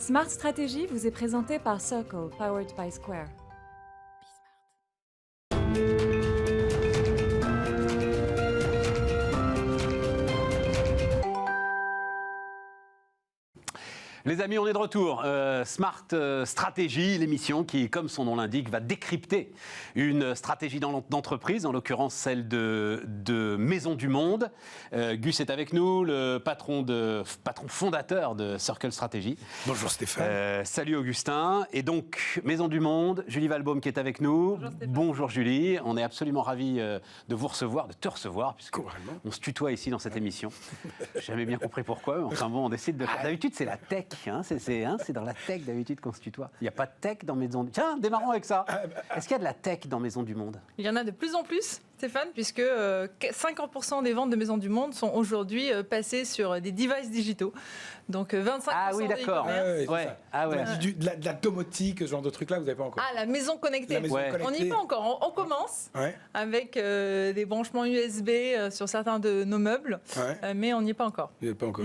Smart Stratégie vous est présenté par Circle, powered by Square. Les amis, on est de retour. Smart Stratégie, l'émission qui, comme son nom l'indique, va décrypter une stratégie d'entreprise, en l'occurrence celle de Maisons du Monde. Gus est avec nous, le patron fondateur de Circle Stratégie. Bonjour Stéphane. Salut Augustin. Et donc, Maisons du Monde, Julie Valbaum qui est avec nous. Bonjour Julie. On est absolument ravis de vous recevoir, de te recevoir, puisque on se tutoie ici dans cette émission. J'ai jamais bien compris pourquoi, mais enfin bon, on décide de... D'habitude, c'est la tech. C'est dans la tech d'habitude qu'on se tutoie. Il n'y a pas de tech dans Maisons du Monde. Tiens, démarrons avec ça. Est-ce qu'il y a de la tech dans Maisons du Monde ? Il y en a de plus en plus, Stéphane, puisque 50% des ventes de Maisons du Monde sont aujourd'hui passées sur des devices digitaux. Donc 25% ah oui, d'accord. De la domotique, ce genre de trucs-là, vous n'avez pas encore. Ah, la maison connectée. On n'y est pas encore. On commence avec des branchements USB sur certains de nos meubles, mais on n'y est pas encore. Vous n'y êtes pas encore.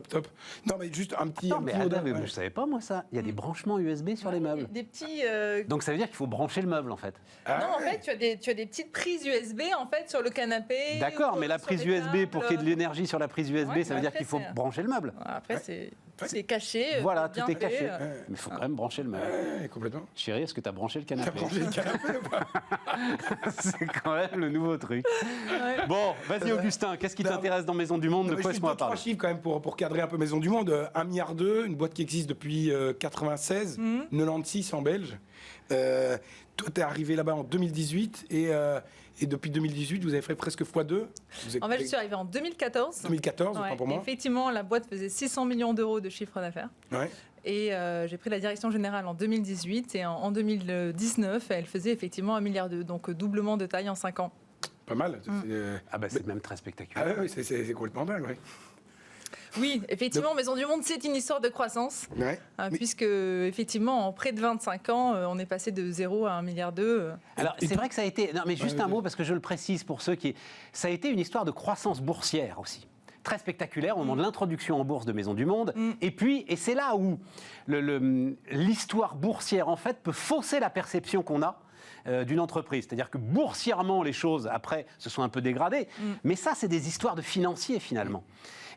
Top. Non, mais juste un petit... mais je ne savais pas, moi, ça. Il y a des branchements USB sur les meubles. Des petits... Donc, ça veut dire qu'il faut brancher le meuble, en fait. Non, en fait, tu as des petites prises USB, en fait, sur le canapé. D'accord, mais la prise USB, pour qu'il y ait de l'énergie sur la prise USB, ça veut dire qu'il faut brancher le meuble. Après, c'est caché. Voilà, tout est caché. Mais il faut quand même brancher le meuble. Complètement. Chérie, est-ce que tu as branché le canapé ? T'as branché le canapé ou pas ? C'est quand même le nouveau truc. Bon, vas-y Augustin, qu'est-ce qui t'intéresse dans Maisons du Monde ? De quoi est-ce qu'on va parler ? 3 chiffres quand même pour cadrer un peu Maisons du Monde. 1,2 milliard, une boîte qui existe depuis 96, 96 en belge. Toi, t'es arrivé là-bas en 2018 et depuis 2018, vous avez fait presque x2. En fait, je suis arrivé en 2014. 2014, autant pour moi. Effectivement, la boîte faisait 600 millions d'euros de chiffre d'affaires. Et j'ai pris la direction générale en 2018 et en 2019, elle faisait effectivement 1,2 milliard, donc doublement de taille en 5 ans. Pas mal. C'est même très spectaculaire. Ah oui, c'est complètement dingue, oui. Oui, effectivement, Maisons du Monde, c'est une histoire de croissance, puisque effectivement, en près de 25 ans, on est passé de 0 à 1,2 milliard. Alors, c'est vrai que ça a été... Non, mais juste un mot, parce que je le précise pour ceux qui... Ça a été une histoire de croissance boursière aussi. Très spectaculaire au moment de l'introduction en bourse de Maisons du Monde. Et puis, et c'est là où l'histoire boursière, en fait, peut fausser la perception qu'on a d'une entreprise. C'est-à-dire que boursièrement, les choses, après, se sont un peu dégradées. Mais ça, c'est des histoires de financiers, finalement.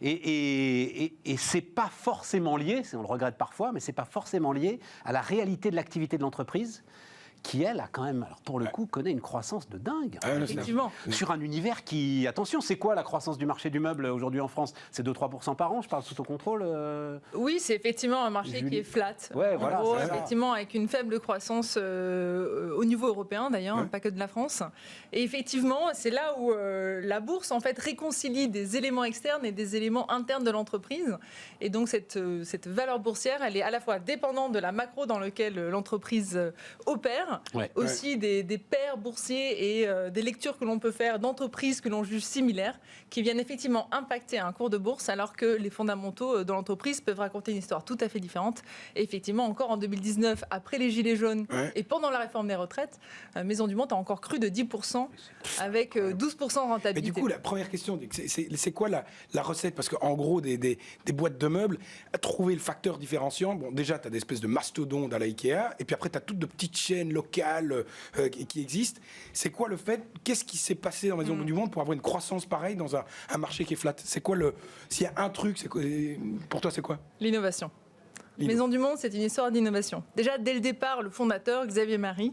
Et c'est pas forcément lié, on le regrette parfois, mais c'est pas forcément lié à la réalité de l'activité de l'entreprise, qui, elle, a quand même, alors pour le coup, connaît une croissance de dingue. Effectivement. Sur un univers qui... Attention, c'est quoi la croissance du marché du meuble aujourd'hui en France ? C'est 2-3% par an, je parle sous ton contrôle Oui, c'est effectivement un marché qui est flat. Ouais, voilà, gros, effectivement, avec une faible croissance au niveau européen, d'ailleurs, pas que de la France. Et effectivement, c'est là où la bourse, en fait, réconcilie des éléments externes et des éléments internes de l'entreprise. Et donc, cette valeur boursière, elle est à la fois dépendante de la macro dans laquelle l'entreprise opère, aussi des pairs boursiers et des lectures que l'on peut faire d'entreprises que l'on juge similaires, qui viennent effectivement impacter un cours de bourse, alors que les fondamentaux de l'entreprise peuvent raconter une histoire tout à fait différente. Et effectivement, encore en 2019, après les Gilets jaunes et pendant la réforme des retraites, Maisons du Monde a encore cru de 10%, avec 12% de rentabilité. Mais du coup, la première question, c'est quoi la recette ? Parce qu'en gros, des boîtes de meubles, trouver le facteur différenciant, bon, déjà, tu as des espèces de mastodontes à la Ikea, et puis après, tu as toutes de petites chaînes locales qui existent. C'est quoi le fait ? Qu'est-ce qui s'est passé dans Maisons du Monde pour avoir une croissance pareille dans un marché qui est flat ? C'est quoi s'il y a un truc, pour toi, c'est quoi ? L'innovation. Maisons du Monde, c'est une histoire d'innovation. Déjà, dès le départ, le fondateur, Xavier Marie,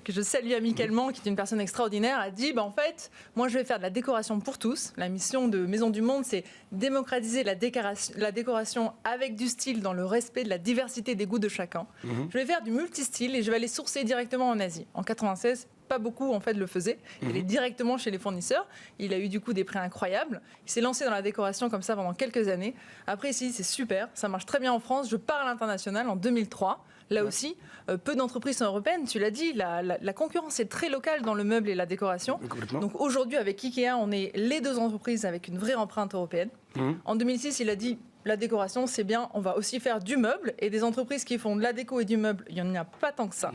que je salue amicalement, qui est une personne extraordinaire, a dit, en fait, moi, je vais faire de la décoration pour tous. La mission de Maisons du Monde, c'est démocratiser la décoration avec du style dans le respect de la diversité des goûts de chacun. Je vais faire du multistyle et je vais aller sourcer directement en Asie. En 96, pas beaucoup en fait le faisaient. Il est directement chez les fournisseurs. Il a eu du coup des prix incroyables. Il s'est lancé dans la décoration comme ça pendant quelques années. Après ici c'est super, ça marche très bien en France. Je pars à l'international en 2003. Là aussi, peu d'entreprises sont européennes. Tu l'as dit, la concurrence est très locale dans le meuble et la décoration. Donc aujourd'hui avec Ikea, on est les deux entreprises avec une vraie empreinte européenne. En 2006, il a dit la décoration, c'est bien, on va aussi faire du meuble. Et des entreprises qui font de la déco et du meuble, il n'y en a pas tant que ça.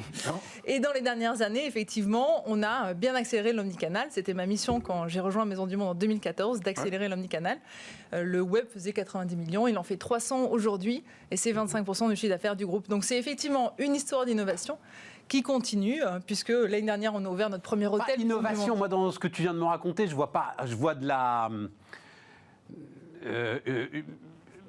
Et dans les dernières années, effectivement, on a bien accéléré l'omnicanal. C'était ma mission quand j'ai rejoint Maison du Monde en 2014, d'accélérer l'omnicanal. Le web faisait 90 millions, il en fait 300 aujourd'hui. Et c'est 25% du chiffre d'affaires du groupe. Donc c'est effectivement une histoire d'innovation qui continue, puisque l'année dernière, on a ouvert notre premier hôtel. Innovation, moi, dans ce que tu viens de me raconter, je vois de la...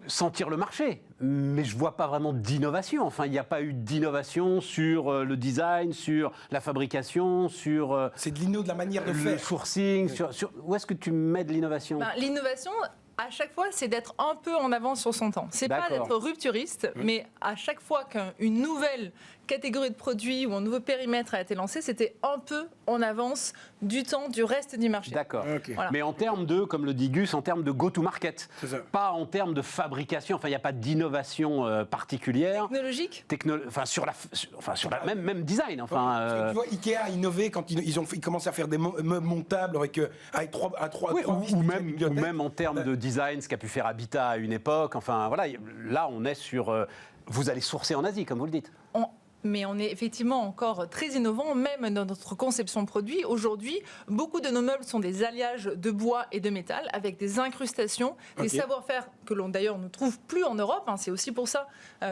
sentir le marché, mais je vois pas vraiment d'innovation. Enfin, il n'y a pas eu d'innovation sur le design, sur la fabrication, sur C'est de l'inno, de la manière de le faire. sourcing. Où est-ce que tu mets de l'innovation? L'innovation, à chaque fois, c'est d'être un peu en avance sur son temps. C'est pas D'accord. d'être rupturiste, mais à chaque fois qu'une nouvelle catégorie de produits ou un nouveau périmètre a été lancé, c'était un peu en avance du temps du reste du marché. D'accord. Ok. Voilà. Mais en termes de, comme le dit Gus, en termes de go-to-market, C'est ça. pas en termes de fabrication. Enfin, il n'y a pas d'innovation particulière. Technologique. Même design. Parce Enfin, que tu vois, Ikea a innové quand ils commencé à faire des meubles montables avec trois oui, vis, ou une bibliothèque. même en termes de design, ce qu'a pu faire Habitat à une époque. Enfin, voilà, là, on est sur... vous allez sourcer en Asie, comme vous le dites. Mais on est effectivement encore très innovant, même dans notre conception de produit. Aujourd'hui, beaucoup de nos meubles sont des alliages de bois et de métal avec des incrustations, des savoir-faire que l'on d'ailleurs ne trouve plus en Europe. C'est aussi pour ça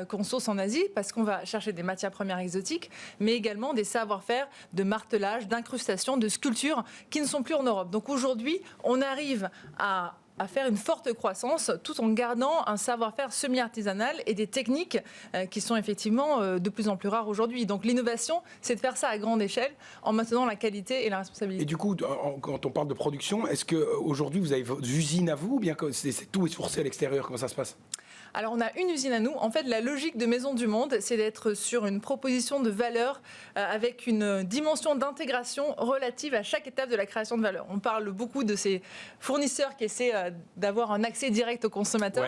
qu'on source en Asie, parce qu'on va chercher des matières premières exotiques, mais également des savoir-faire de martelage, d'incrustation, de sculpture qui ne sont plus en Europe. Donc aujourd'hui, on arrive à faire une forte croissance tout en gardant un savoir-faire semi-artisanal et des techniques qui sont effectivement de plus en plus rares aujourd'hui. Donc l'innovation, c'est de faire ça à grande échelle en maintenant la qualité et la responsabilité. Et du coup, quand on parle de production, est-ce qu'aujourd'hui vous avez vos usines à vous ou bien que tout est sourcé à l'extérieur? Comment ça se passe? Alors, on a une usine à nous. En fait, la logique de Maison du Monde, c'est d'être sur une proposition de valeur avec une dimension d'intégration relative à chaque étape de la création de valeur. On parle beaucoup de ces fournisseurs qui essaient d'avoir un accès direct au consommateur.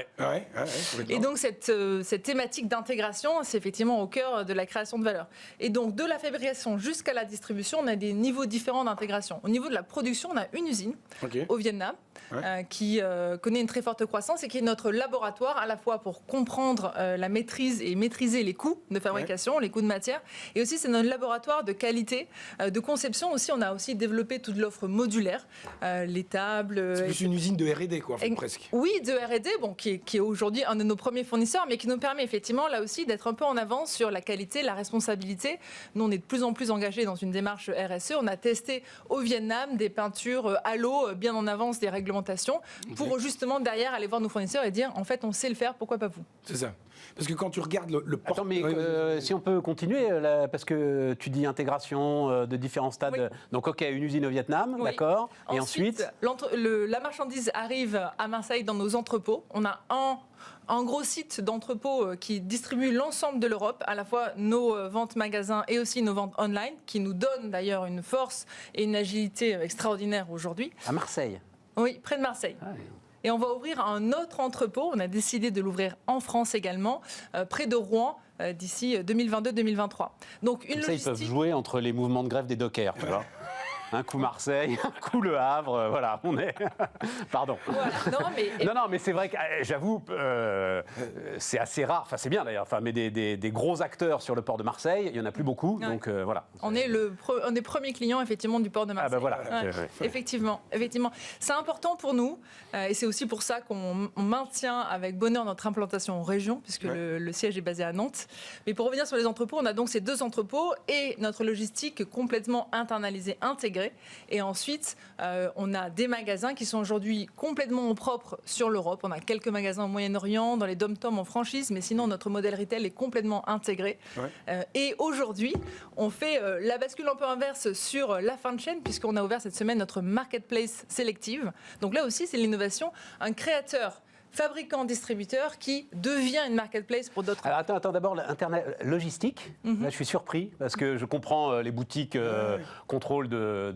Et donc, cette thématique d'intégration, c'est effectivement au cœur de la création de valeur. Et donc, de la fabrication jusqu'à la distribution, on a des niveaux différents d'intégration. Au niveau de la production, on a une usine au Vietnam qui connaît une très forte croissance et qui est notre laboratoire à la fois pour comprendre la maîtrise et maîtriser les coûts de fabrication, les coûts de matière. Et aussi, c'est notre laboratoire de qualité, de conception. Aussi, on a aussi développé toute l'offre modulaire, les tables. C'est plus une usine de R&D, quoi, presque. Oui, de R&D, qui est aujourd'hui un de nos premiers fournisseurs, mais qui nous permet effectivement, là aussi, d'être un peu en avance sur la qualité, la responsabilité. Nous, on est de plus en plus engagés dans une démarche RSE. On a testé au Vietnam des peintures à l'eau, bien en avance des réglementations, pour justement, derrière, aller voir nos fournisseurs et dire, en fait, on sait le faire, pourquoi pas vous? C'est ça. Parce que quand tu regardes le Attends, mais si on peut continuer, parce que tu dis intégration de différents stades. Oui. Donc, OK, une usine au Vietnam, d'accord. Et ensuite la marchandise arrive à Marseille dans nos entrepôts. On a un gros site d'entrepôt qui distribue l'ensemble de l'Europe, à la fois nos ventes magasins et aussi nos ventes online, qui nous donnent d'ailleurs une force et une agilité extraordinaire aujourd'hui. à Marseille. Oui, près de Marseille. Ah, oui. Et on va ouvrir un autre entrepôt, on a décidé de l'ouvrir en France également, près de Rouen, d'ici 2022-2023. Donc une Comme ça, ils peuvent jouer entre les mouvements de grève des dockers, tu vois. Un coup Marseille, un coup Le Havre, voilà, on est... Pardon. Voilà. Non, mais c'est vrai que, j'avoue, c'est assez rare, enfin c'est bien d'ailleurs, mais des gros acteurs sur le port de Marseille, il n'y en a plus beaucoup, donc voilà. On est un des premiers clients, effectivement, du port de Marseille. Ah ben voilà. Effectivement. C'est important pour nous, et c'est aussi pour ça qu'on maintient avec bonheur notre implantation en région, puisque le siège est basé à Nantes. Mais pour revenir sur les entrepôts, on a donc ces deux entrepôts et notre logistique complètement internalisée, intégrée. Et ensuite, on a des magasins qui sont aujourd'hui complètement propres sur l'Europe. On a quelques magasins au Moyen-Orient, dans les dom-toms en franchise, mais sinon notre modèle retail est complètement intégré. Et aujourd'hui, on fait la bascule un peu inverse sur la fin de chaîne, puisqu'on a ouvert cette semaine notre marketplace sélective. Donc là aussi, c'est l'innovation. Un créateur fabricant, distributeur qui devient une marketplace pour d'autres. Alors attends, d'abord, logistique, là je suis surpris, parce que je comprends les boutiques contrôle de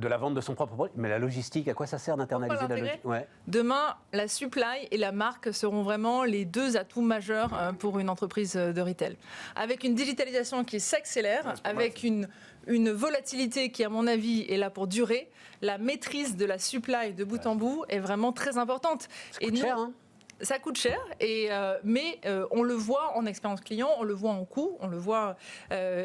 la vente de son propre produit, mais la logistique, à quoi ça sert d'internaliser la logistique? Demain, la supply et la marque seront vraiment les deux atouts majeurs pour une entreprise de retail. Avec une digitalisation qui s'accélère, avec une volatilité qui, à mon avis, est là pour durer, la maîtrise de la supply de bout en bout est vraiment très importante. Ça coûte cher, hein? Ça coûte cher, mais on le voit en expérience client, on le voit en coût, on le voit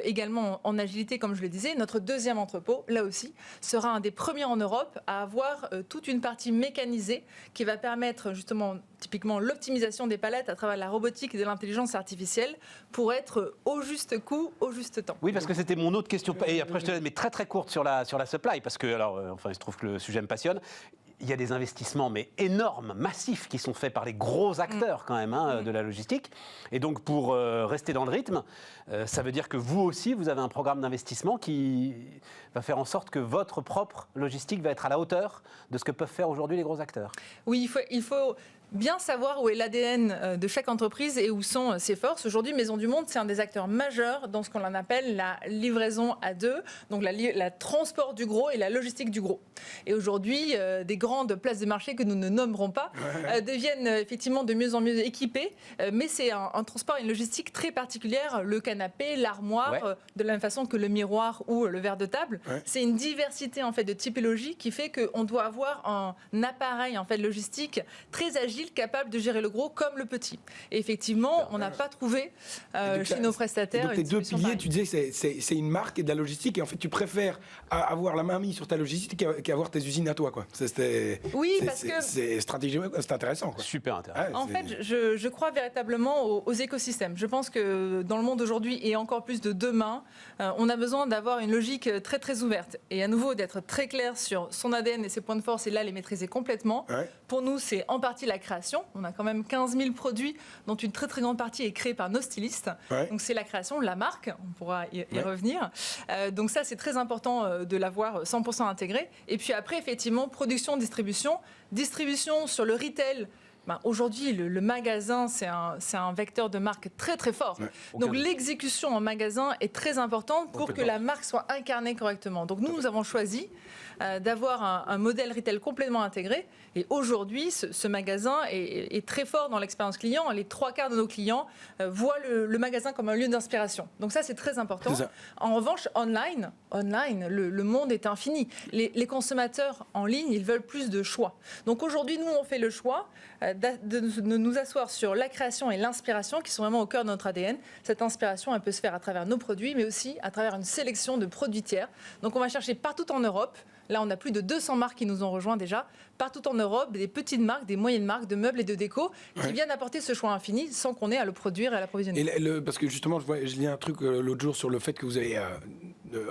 également en agilité, comme je le disais. Notre deuxième entrepôt, là aussi, sera un des premiers en Europe à avoir toute une partie mécanisée qui va permettre justement, typiquement, l'optimisation des palettes à travers la robotique et de l'intelligence artificielle pour être au juste coût, au juste temps. Oui, parce que c'était mon autre question, et après je te laisse, mais très très courte sur la supply, parce que, alors, enfin, il se trouve que le sujet me passionne. Il y a des investissements, mais énormes, massifs, qui sont faits par les gros acteurs quand même de la logistique. Et donc, pour rester dans le rythme, ça veut dire que vous aussi, vous avez un programme d'investissement qui va faire en sorte que votre propre logistique va être à la hauteur de ce que peuvent faire aujourd'hui les gros acteurs. Oui, il faut bien savoir où est l'ADN de chaque entreprise et où sont ses forces. Aujourd'hui, Maisons du Monde, c'est un des acteurs majeurs dans ce qu'on appelle la livraison à deux, donc la transport du gros et la logistique du gros. Et aujourd'hui, des grandes places de marché que nous ne nommerons pas deviennent effectivement de mieux en mieux équipées, mais c'est un transport et une logistique très particulière. Le canapé, l'armoire, de la même façon que le miroir ou le verre de table. C'est une diversité en fait de typologie qui fait qu'on doit avoir un appareil en fait logistique très agile, capable de gérer le gros comme le petit. Et effectivement, on n'a pas trouvé chez nos prestataires. Donc tes deux piliers, tu disais, c'est une marque et de la logistique, et en fait, tu préfères avoir la main mise sur ta logistique qu'avoir tes usines à toi, quoi. Oui, parce que c'est stratégiquement, c'est intéressant, quoi. Super intéressant. En fait, je crois véritablement aux écosystèmes. Je pense que dans le monde d'aujourd'hui et encore plus de demain, on a besoin d'avoir une logique très très ouverte et à nouveau d'être très clair sur son ADN et ses points de force et là les maîtriser complètement. Pour nous, c'est en partie la création. On a quand même 15 000 produits dont une très très grande partie est créée par nos stylistes. Donc c'est la création, la marque, on pourra y revenir. Donc ça, c'est très important de l'avoir 100% intégré. Et puis après, effectivement, production, distribution. Distribution sur le retail. Aujourd'hui, le magasin, c'est un vecteur de marque très très fort. Donc l'exécution en magasin est très importante pour que la marque soit incarnée correctement. Donc nous avons choisi d'avoir un modèle retail complètement intégré. Et aujourd'hui, ce magasin est très fort dans l'expérience client. Les 3/4 de nos clients voient le magasin comme un lieu d'inspiration. Donc ça, c'est très important. En revanche, online, le monde est infini. Les consommateurs en ligne, ils veulent plus de choix. Donc aujourd'hui, nous, on fait le choix de nous asseoir sur la création et l'inspiration qui sont vraiment au cœur de notre ADN. Cette inspiration, elle peut se faire à travers nos produits, mais aussi à travers une sélection de produits tiers. Donc on va chercher partout en Europe. Là, on a plus de 200 marques qui nous ont rejoints déjà, partout en Europe, des petites marques, des moyennes marques de meubles et de déco qui viennent apporter ce choix infini sans qu'on ait à le produire et à l'approvisionner. Parce que justement, je lis un truc l'autre jour sur le fait que vous avez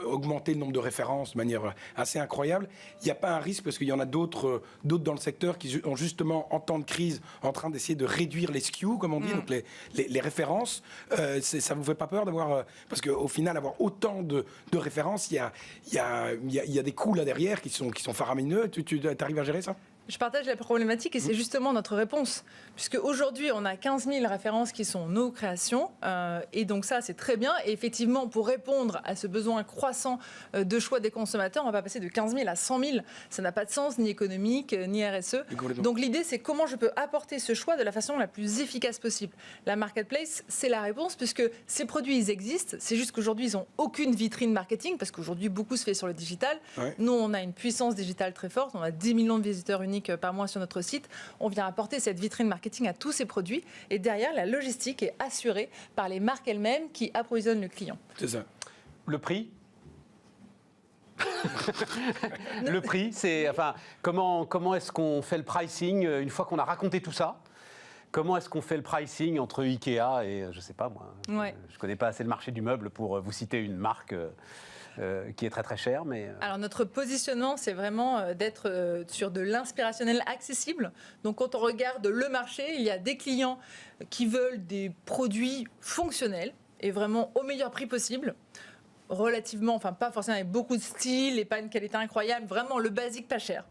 augmenté le nombre de références de manière assez incroyable. Il n'y a pas un risque, parce qu'il y en a d'autres dans le secteur qui ont justement, en temps de crise, en train d'essayer de réduire les SKU, comme on dit, donc les références. Ça ne vous fait pas peur d'avoir... parce qu'au final, avoir autant de références, il y a des coûts là derrière qui sont faramineux. Tu arrives à gérer ça ? Je partage la problématique et c'est justement notre réponse. Puisque aujourd'hui, on a 15 000 références qui sont nos créations. Et donc ça, c'est très bien. Et effectivement, pour répondre à ce besoin croissant de choix des consommateurs, on va pas passer de 15 000 à 100 000. Ça n'a pas de sens, ni économique, ni RSE. Donc l'idée, c'est comment je peux apporter ce choix de la façon la plus efficace possible. La marketplace, c'est la réponse, puisque ces produits, ils existent. C'est juste qu'aujourd'hui, ils n'ont aucune vitrine marketing, parce qu'aujourd'hui, beaucoup se fait sur le digital. Nous, on a une puissance digitale très forte. On a 10 millions de visiteurs uniques par mois sur notre site. On vient apporter cette vitrine marketing à tous ces produits et derrière, la logistique est assurée par les marques elles-mêmes qui approvisionnent le client. C'est ça. Le prix le prix, c'est... Enfin, comment est-ce qu'on fait le pricing une fois qu'on a raconté tout ça ? Comment est-ce qu'on fait le pricing entre Ikea et, je ne sais pas moi, je ne connais pas assez le marché du meuble pour vous citer une marque qui est très très chère, mais... Alors notre positionnement, c'est vraiment d'être sur de l'inspirationnel accessible. Donc quand on regarde le marché, il y a des clients qui veulent des produits fonctionnels et vraiment au meilleur prix possible. Relativement, enfin pas forcément avec beaucoup de style et pas une qualité incroyable, vraiment le basique pas cher.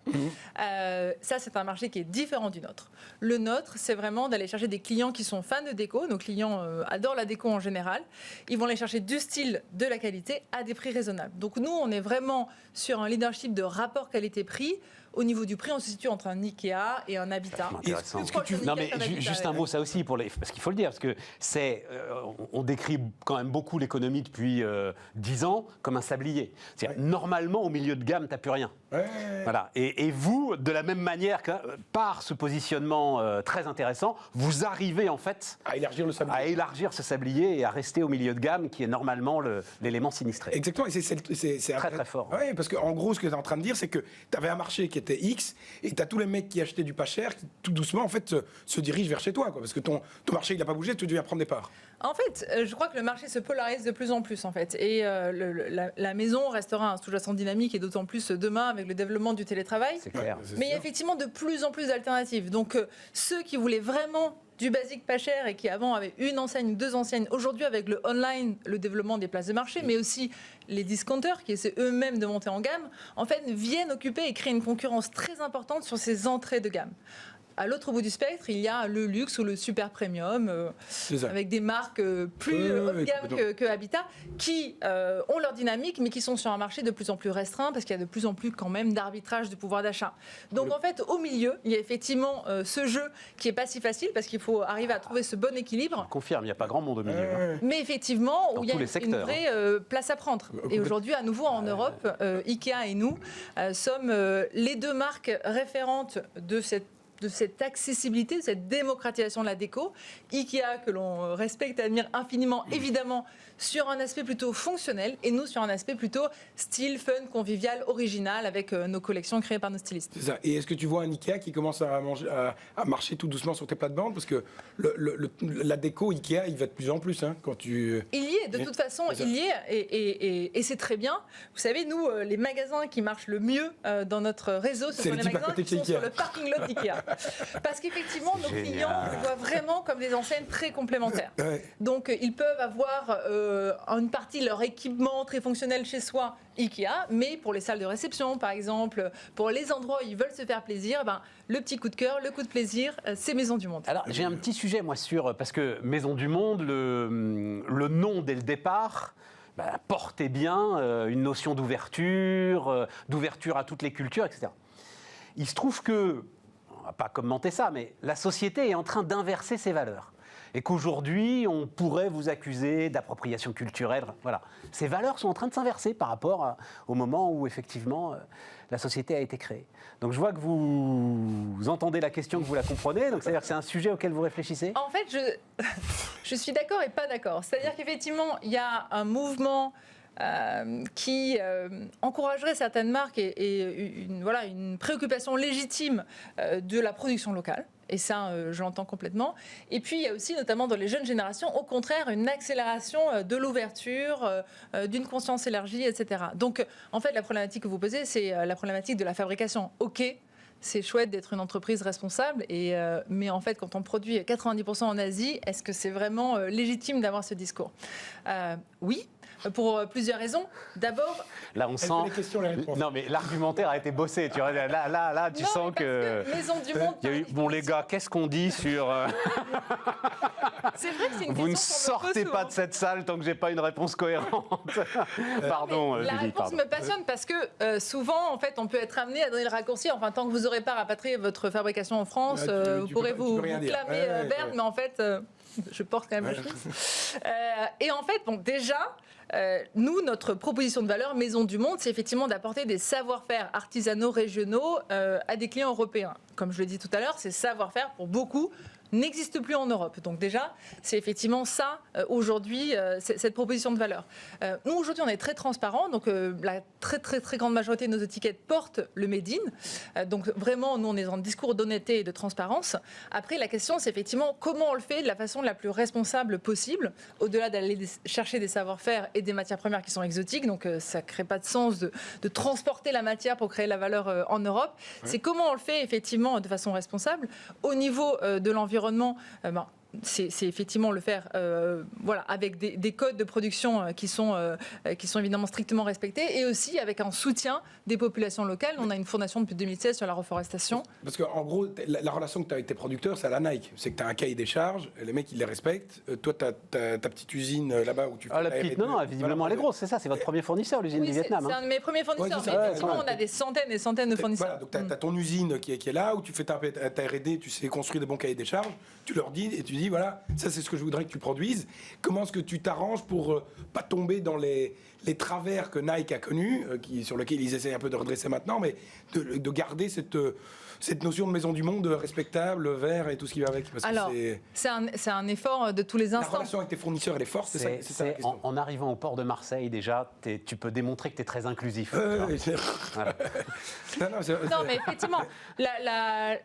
Ça, c'est un marché qui est différent du nôtre. Le nôtre, c'est vraiment d'aller chercher des clients qui sont fans de déco. Nos clients adorent la déco en général. Ils vont aller chercher du style, de la qualité à des prix raisonnables. Donc nous, on est vraiment sur un leadership de rapport qualité-prix au niveau du prix, on se situe entre un Ikea et un Habitat. Intéressant. Plus proche d'un Non, Ikea mais qu'un Habitat, juste un mot, ça aussi, parce qu'il faut le dire, parce que on décrit quand même beaucoup l'économie depuis 10 ans comme un sablier. C'est-à-dire, normalement, au milieu de gamme, tu n'as plus rien. Voilà. Et vous, de la même manière, par ce positionnement très intéressant, vous arrivez en fait À élargir le sablier. à élargir ce sablier et à rester au milieu de gamme, qui est normalement l'élément sinistré. Exactement, et c'est Très, très fort. Oui, parce qu'en gros, ce que tu es en train de dire, c'est que tu avais un marché qui était X, et tu as tous les mecs qui achetaient du pas cher, qui tout doucement, en fait, se dirigent vers chez toi, quoi, parce que ton marché, il n'a pas bougé, tu deviens prendre des parts. En fait, je crois que le marché se polarise de plus en plus, en fait. Et la maison restera un sous-jacent dynamique, et d'autant plus demain avec le développement du télétravail. C'est clair. Mais il y a effectivement de plus en plus d'alternatives. Donc, ceux qui voulaient vraiment du basique pas cher et qui avant avaient une enseigne, 2 enseignes, aujourd'hui avec le online, le développement des places de marché, mais aussi les discounters qui essaient eux-mêmes de monter en gamme, en fait, viennent occuper et créer une concurrence très importante sur ces entrées de gamme. À l'autre bout du spectre, il y a le luxe ou le super premium, avec des marques plus haut de gamme que Habitat, qui ont leur dynamique, mais qui sont sur un marché de plus en plus restreint, parce qu'il y a de plus en plus quand même d'arbitrage de pouvoir d'achat. Donc en fait, au milieu, il y a effectivement ce jeu qui n'est pas si facile, parce qu'il faut arriver à trouver ce bon équilibre. Je confirme, il n'y a pas grand monde au milieu. Mais effectivement, Dans où il y a tous les une secteurs, vraie place à prendre. Et aujourd'hui, à nouveau, en Europe, Ikea et nous sommes les 2 marques référentes de cette accessibilité, de cette démocratisation de la déco. Ikea, que l'on respecte et admire infiniment, évidemment, sur un aspect plutôt fonctionnel, et nous sur un aspect plutôt style, fun, convivial, original, avec nos collections créées par nos stylistes. C'est ça. Et est-ce que tu vois un Ikea qui commence à marcher tout doucement sur tes plates-bandes? Parce que la déco Ikea, il va de plus en plus, hein, quand tu... Il y est, de toute façon, il y est, et c'est très bien. Vous savez, nous, les magasins qui marchent le mieux dans notre réseau, ce sont les magasins qui sont sur le parking lot d'Ikea. Parce qu'effectivement, nos clients le voient vraiment comme des enseignes très complémentaires. Donc, ils peuvent avoir une partie de leur équipement très fonctionnel chez soi, Ikea, mais pour les salles de réception, par exemple, pour les endroits où ils veulent se faire plaisir, le petit coup de cœur, le coup de plaisir, c'est Maison du Monde. Alors, j'ai un petit sujet, moi, parce que Maison du Monde, le nom, dès le départ, portait bien une notion d'ouverture à toutes les cultures, etc. Il se trouve que, on ne va pas commenter ça, mais la société est en train d'inverser ses valeurs. Et qu'aujourd'hui, on pourrait vous accuser d'appropriation culturelle. Voilà. Ces valeurs sont en train de s'inverser par rapport au moment où, effectivement, la société a été créée. Donc, je vois que vous entendez la question, que vous la comprenez. Donc, c'est-à-dire que c'est un sujet auquel vous réfléchissez ? En fait, je suis d'accord et pas d'accord. C'est-à-dire qu'effectivement, il y a un mouvement qui encouragerait certaines marques et une préoccupation légitime de la production locale. Et ça, je l'entends complètement. Et puis, il y a aussi, notamment dans les jeunes générations, au contraire, une accélération de l'ouverture, d'une conscience élargie, etc. Donc, en fait, la problématique que vous posez, c'est la problématique de la fabrication. OK, c'est chouette d'être une entreprise responsable, mais en fait, quand on produit 90% en Asie, est-ce que c'est vraiment légitime d'avoir ce discours ? Oui. Pour plusieurs raisons. D'abord... Là, on sent... Les questions, les réponses. Non, mais l'argumentaire a été bossé. Tu vois, là, tu sens que... Maison du Monde... Il y a eu... Bon, les gars, qu'est-ce qu'on dit sur... C'est vrai que c'est une Vous ne question qu'on me pose sortez pas souvent. de cette salle tant que j'ai pas une réponse cohérente. Pardon, La Julie, réponse pardon. me passionne parce que souvent, en fait, on peut être amené à donner le raccourci. Enfin, tant que vous n'aurez pas rapatrié votre fabrication en France, Là, vous pourrez vous rien dire. clamer Berne, mais en fait, je porte quand même le chemise. Et en fait, bon, déjà... nous, notre proposition de valeur Maison du Monde, c'est effectivement d'apporter des savoir-faire artisanaux régionaux à des clients européens. Comme je le dis tout à l'heure, ces savoir-faire, pour beaucoup, n'existe plus en Europe. Donc déjà, c'est effectivement ça, aujourd'hui, cette proposition de valeur. Nous, aujourd'hui, on est très transparent. Donc la très, très, très grande majorité de nos étiquettes portent le Made in. Donc vraiment, nous, on est dans un discours d'honnêteté et de transparence. Après, la question, c'est effectivement comment on le fait de la façon la plus responsable possible, au-delà d'aller chercher des savoir-faire et des matières premières qui sont exotiques. Donc ça ne crée pas de sens de transporter la matière pour créer la valeur en Europe. C'est comment on le fait, effectivement, de façon responsable. Au niveau de l'environnement, c'est effectivement le faire voilà, avec des codes de production qui sont évidemment strictement respectés et aussi avec un soutien des populations locales. On a une fondation depuis 2016 sur la reforestation. Parce qu'en gros, la relation que tu as avec tes producteurs, c'est à la Nike. C'est que tu as un cahier des charges, les mecs, ils les respectent. Toi, tu as ta petite usine là-bas où tu fais la petite, non, visiblement, elle est grosse, c'est ça, c'est votre premier fournisseur, l'usine du Vietnam. C'est un de mes premiers fournisseurs. Ouais, mais effectivement, on a des centaines et des centaines de fournisseurs. Voilà, donc tu as ton usine qui est là, où tu fais ta R&D, tu sais construire des bons cahiers des charges, tu leur dis et tu dis, voilà, ça c'est ce que je voudrais que tu produises. Comment est-ce que tu t'arranges pour pas tomber dans les travers que Nike a connus, sur lesquels ils essaient un peu de redresser maintenant, mais de garder cette notion de maison du monde respectable, vert et tout ce qui va avec. Parce alors, que c'est un effort de tous les instants. La relation avec tes fournisseurs, elle est forte, c'est ça la question. En arrivant au port de Marseille, déjà, tu peux démontrer que tu es très inclusif. Voilà. Non, mais effectivement,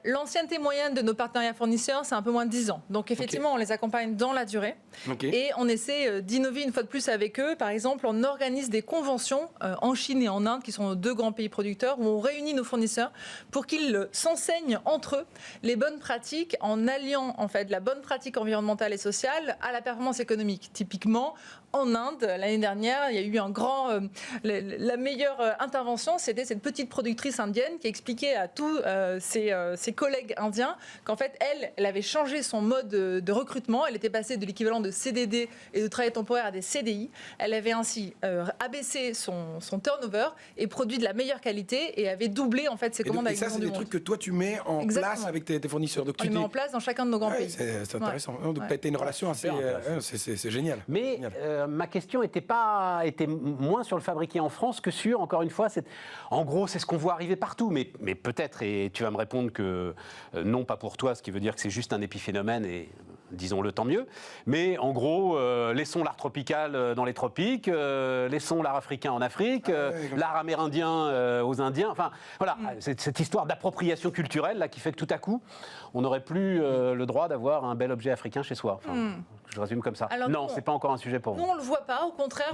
l'ancienneté moyenne de nos partenariats fournisseurs, c'est un peu moins de 10 ans. Donc, effectivement, on les accompagne dans la durée. Et on essaie d'innover une fois de plus avec eux. Par exemple, on organise des conventions en Chine et en Inde, qui sont nos 2 grands pays producteurs, où on réunit nos fournisseurs pour qu'ils s'enseignent entre eux les bonnes pratiques en alliant en fait la bonne pratique environnementale et sociale à la performance économique. Typiquement, en Inde, l'année dernière, il y a eu la meilleure intervention, c'était cette petite productrice indienne qui expliquait à tous ses collègues indiens qu'en fait, elle avait changé son mode de recrutement. Elle était passée de l'équivalent de CDD et de travail temporaire à des CDI. Elle avait ainsi abaissé son turnover et produit de la meilleure qualité et avait doublé en fait ses commandes avec ça, c'est des trucs que toi, tu mets en place avec tes fournisseurs. Donc, on les met en place dans chacun de nos grands pays. C'est intéressant. Donc, tu as été une relation assez... c'est génial. Mais ma question était moins sur le fabriqué en France que sur, encore une fois, en gros, c'est ce qu'on voit arriver partout. Mais peut-être, et tu vas me répondre que non, pas pour toi, ce qui veut dire que c'est juste un épiphénomène et... disons-le, tant mieux. Mais en gros, laissons l'art tropical dans les tropiques, laissons l'art africain en Afrique, l'art amérindien aux Indiens. Enfin, voilà, c'est cette histoire d'appropriation culturelle là, qui fait que tout à coup, on n'aurait plus le droit d'avoir un bel objet africain chez soi. Enfin, je résume comme ça. Alors, non, c'est pas encore un sujet pour vous. Nous, on le voit pas. Au contraire,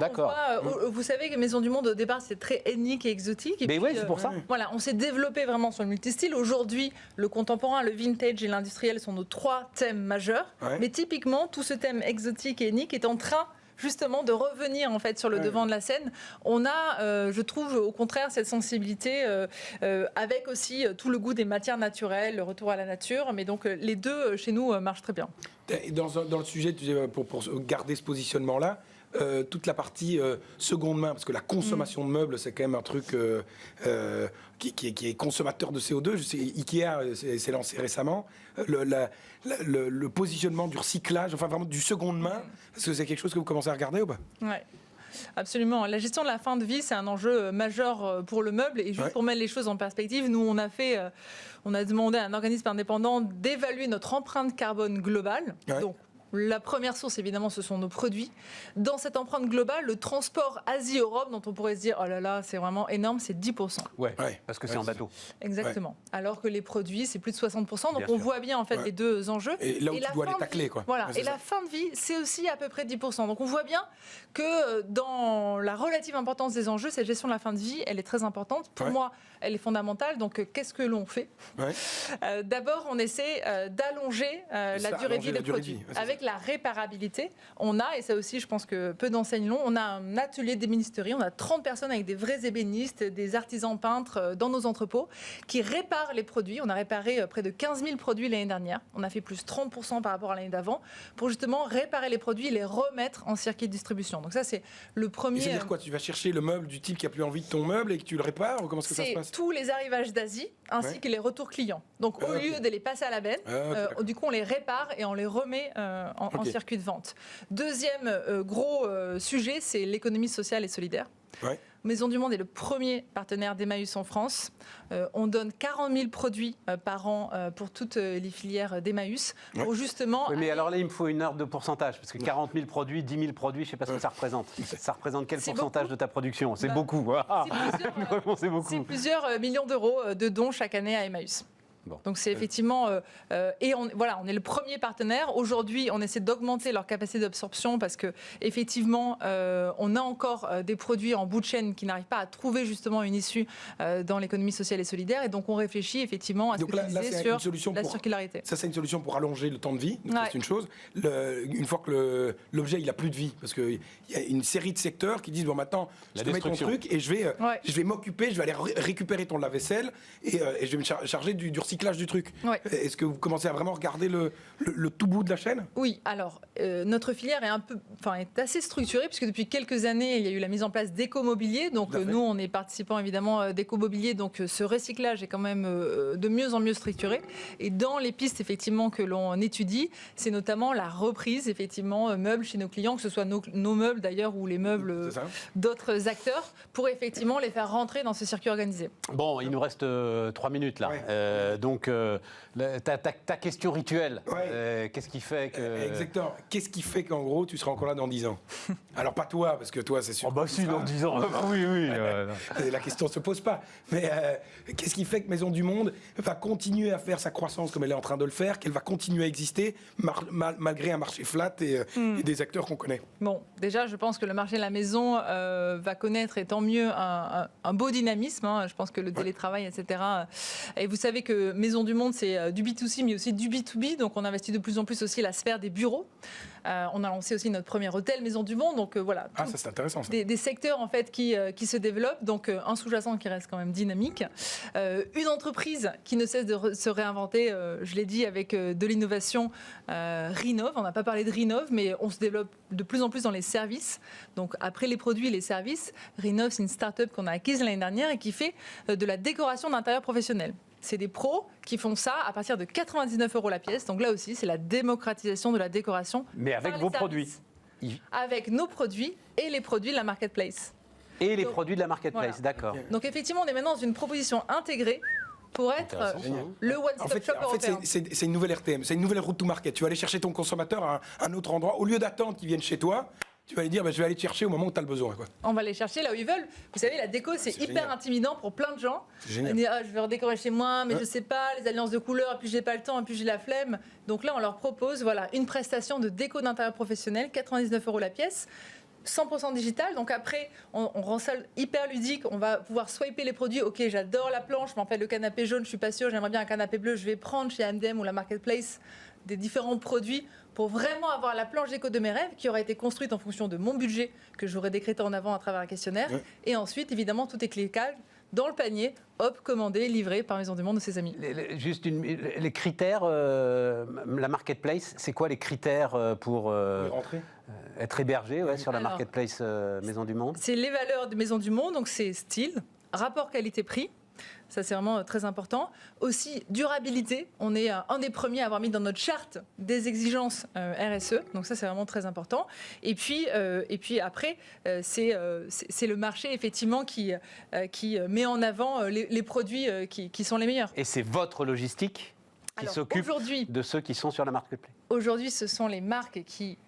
vous savez que Maison du Monde, au départ, c'est très ethnique et exotique. Et mais puis, oui, c'est pour ça. Voilà, on s'est développé vraiment sur le multistyle. Aujourd'hui, le contemporain, le vintage et l'industriel sont nos 3 thèmes majeurs. Ouais. Mais typiquement, tout ce thème exotique et ethnique est en train justement de revenir en fait sur le devant de la scène. On a, je trouve, au contraire, cette sensibilité avec aussi tout le goût des matières naturelles, le retour à la nature. Mais donc les deux chez nous marchent très bien. Dans le sujet, pour garder ce positionnement-là, toute la partie seconde main, parce que la consommation de meubles, c'est quand même un truc qui est consommateur de CO2. Je sais, Ikea s'est lancé récemment. Le positionnement du recyclage, enfin vraiment du seconde main, est-ce que c'est quelque chose que vous commencez à regarder ou pas ? Ouais. Absolument. La gestion de la fin de vie, c'est un enjeu majeur pour le meuble. Et juste pour mettre les choses en perspective, nous, on a demandé à un organisme indépendant d'évaluer notre empreinte carbone globale. Ouais. Donc, la première source, évidemment, ce sont nos produits. Dans cette empreinte globale, le transport Asie-Europe, dont on pourrait se dire, oh là là, c'est vraiment énorme, c'est 10%. Ouais, parce que c'est en bateau. Exactement. Ouais. Alors que les produits, c'est plus de 60%. Donc on voit bien, en fait, les deux enjeux. Et là où tu dois les tacler, quoi. Voilà. Et la fin de vie, c'est aussi à peu près 10%. Donc on voit bien que dans la relative importance des enjeux, cette gestion de la fin de vie, elle est très importante. Pour moi, elle est fondamentale. Donc qu'est-ce que l'on fait ? D'abord, on essaie d'allonger la durée de vie des produits. Avec la réparabilité, on a, et ça aussi je pense que peu d'enseignes l'ont, on a un atelier d'ébénisterie, on a 30 personnes avec des vrais ébénistes, des artisans peintres dans nos entrepôts qui réparent les produits. On a réparé près de 15 000 produits l'année dernière, on a fait plus 30% par rapport à l'année d'avant pour justement réparer les produits et les remettre en circuit de distribution. Donc ça c'est le premier... C'est-à-dire quoi ? Tu vas chercher le meuble du type qui a plus envie de ton meuble et que tu le répares, ou comment est-ce que ça se passe ? C'est tous les arrivages d'Asie ainsi que les retours clients. Donc au lieu de les passer à la benne, du coup on les répare et on les remet en circuit de vente. Deuxième gros sujet, c'est l'économie sociale et solidaire. Maison du Monde est le premier partenaire d'Emmaüs en France. On donne 40 000 produits par an pour toutes les filières d'Emmaüs. Pour justement... Oui, mais alors là, il me faut une heure de pourcentage, parce que 40 000 produits, 10 000 produits, je ne sais pas ce que ça représente. Ça représente quel pourcentage de ta production ? C'est beaucoup. C'est plusieurs millions d'euros de dons chaque année à Emmaüs. Donc c'est effectivement et on est le premier partenaire. Aujourd'hui, on essaie d'augmenter leur capacité d'absorption parce que effectivement, on a encore des produits en bout de chaîne qui n'arrivent pas à trouver justement une issue dans l'économie sociale et solidaire. Et donc on réfléchit effectivement à ce que tu disais sur la circularité. Ça, c'est une solution pour allonger le temps de vie. Donc c'est une chose. Une fois que l'objet il a plus de vie, parce qu'il y a une série de secteurs qui disent bon maintenant je te mets ton truc et je vais m'occuper, je vais aller récupérer ton lave-vaisselle et je vais me charger du recyclage du truc. Ouais. Est-ce que vous commencez à vraiment regarder le tout bout de la chaîne? Oui, alors notre filière est assez structurée puisque depuis quelques années il y a eu la mise en place d'écomobilier. Donc nous on est participants évidemment d'écomobilier, donc ce recyclage est quand même de mieux en mieux structuré. Et dans les pistes effectivement que l'on étudie, c'est notamment la reprise effectivement meubles chez nos clients, que ce soit nos meubles d'ailleurs ou les meubles d'autres acteurs, pour effectivement les faire rentrer dans ce circuit organisé. Bon, il nous reste 3 minutes là. Ouais. Donc ta question rituelle, qu'est-ce qui fait que... Exactement. Qu'est-ce qui fait qu'en gros tu seras encore là dans 10 ans? Alors pas toi, parce que toi c'est sûr. Oh bah si, dans 10 ans. Oui. La question ne se pose pas. Mais qu'est-ce qui fait que Maisons du Monde va continuer à faire sa croissance comme elle est en train de le faire, qu'elle va continuer à exister malgré un marché flat et des acteurs qu'on connaît? Bon, déjà, je pense que le marché de la maison va connaître, et tant mieux, un beau dynamisme. Je pense que le télétravail, etc. Et vous savez que Maisons du Monde, c'est du B2C, mais aussi du B2B. Donc, on investit de plus en plus aussi la sphère des bureaux. On a lancé aussi notre premier hôtel Maison du Monde, donc voilà. Ça c'est intéressant. Ça. Des secteurs en fait qui se développent, donc un sous-jacent qui reste quand même dynamique, une entreprise qui ne cesse de se réinventer. Je l'ai dit avec de l'innovation, Rinov. On n'a pas parlé de Rinov, mais on se développe de plus en plus dans les services. Donc après les produits et les services, Rinov c'est une start-up qu'on a acquise l'année dernière et qui fait de la décoration d'intérieur professionnel. C'est des pros qui font ça à partir de 99 € la pièce. Donc là aussi, c'est la démocratisation de la décoration. Mais avec vos produits. Avec nos produits et les produits de la marketplace. Et les produits de la marketplace, voilà. D'accord. Donc effectivement, on est maintenant dans une proposition intégrée pour être le one-stop shop européen. C'est une nouvelle RTM, c'est une nouvelle route to market. Tu vas aller chercher ton consommateur à un autre endroit. Au lieu d'attendre qu'il vienne chez toi, tu vas lui dire, je vais aller te chercher au moment où tu as le besoin. Quoi. On va les chercher là où ils veulent. Vous savez, la déco, c'est hyper génial. Intimidant pour plein de gens. On dit, je vais redécorer chez moi, mais je sais pas, les alliances de couleurs, et puis j'ai pas le temps, et puis j'ai la flemme. Donc là, on leur propose une prestation de déco d'intérieur professionnel, 99 € la pièce. 100% digital, donc après on rend ça hyper ludique, on va pouvoir swiper les produits. Ok, j'adore la planche, mais en fait le canapé jaune, je suis pas sûre, j'aimerais bien un canapé bleu, je vais prendre chez M&M ou la marketplace des différents produits pour vraiment avoir la planche déco de mes rêves qui aura été construite en fonction de mon budget que j'aurais décrété en avant à travers un questionnaire. Et ensuite, évidemment, tout est cliquable dans le panier, hop, commandé, livré par Maisons du Monde ou ses amis. Juste les critères, la marketplace, c'est quoi les critères pour être hébergé sur la marketplace Maisons du Monde? C'est les valeurs de Maisons du Monde, donc c'est style, rapport qualité-prix. Ça, c'est vraiment très important. Aussi, durabilité. On est un des premiers à avoir mis dans notre charte des exigences RSE. Donc ça, c'est vraiment très important. Et puis après, c'est le marché, effectivement, qui met en avant les produits qui sont les meilleurs. Et c'est votre logistique qui s'occupe de ceux qui sont sur la marketplace? Aujourd'hui, ce sont les marques qui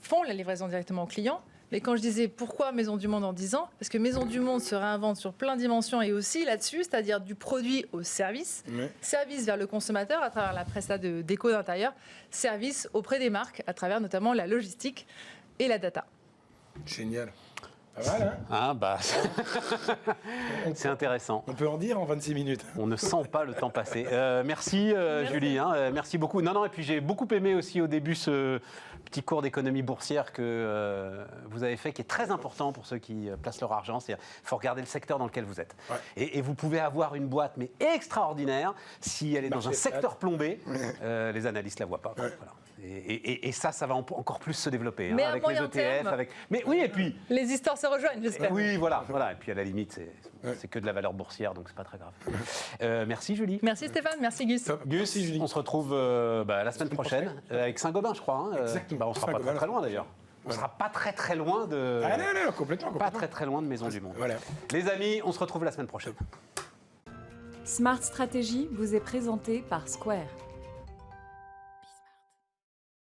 font la livraison directement aux clients. Mais quand je disais pourquoi Maisons du Monde en 10 ans, parce que Maisons du Monde se réinvente sur plein de dimensions et aussi là-dessus, c'est-à-dire du produit au service, service vers le consommateur à travers la prestation de déco d'intérieur, service auprès des marques à travers notamment la logistique et la data. Génial. Pas mal, hein? C'est intéressant. On peut en dire en 26 minutes. On ne sent pas le temps passer. Merci Julie, merci beaucoup. Non, et puis j'ai beaucoup aimé aussi au début ce petit cours d'économie boursière que vous avez fait, qui est très important pour ceux qui placent leur argent. C'est-à-dire qu'il faut regarder le secteur dans lequel vous êtes. Ouais. Et vous pouvez avoir une boîte, mais extraordinaire, si elle est dans un secteur plombé, les analystes ne la voient pas. Ouais. Voilà. Et ça va encore plus se développer avec les ETF. Mais oui, et puis les histoires se rejoignent, j'espère. Oui, voilà. Et puis à la limite, c'est que de la valeur boursière, donc c'est pas très grave. Merci Julie. Merci Stéphane, merci Gus. Merci Julie. On se retrouve la semaine prochaine avec Saint-Gobain, je crois. Exactement. On sera pas très loin d'ailleurs. On sera pas très loin de. Non, complètement. Pas très loin de Maisons du Monde. Voilà. Les amis, on se retrouve la semaine prochaine. Smart Stratégie vous est présenté par Square.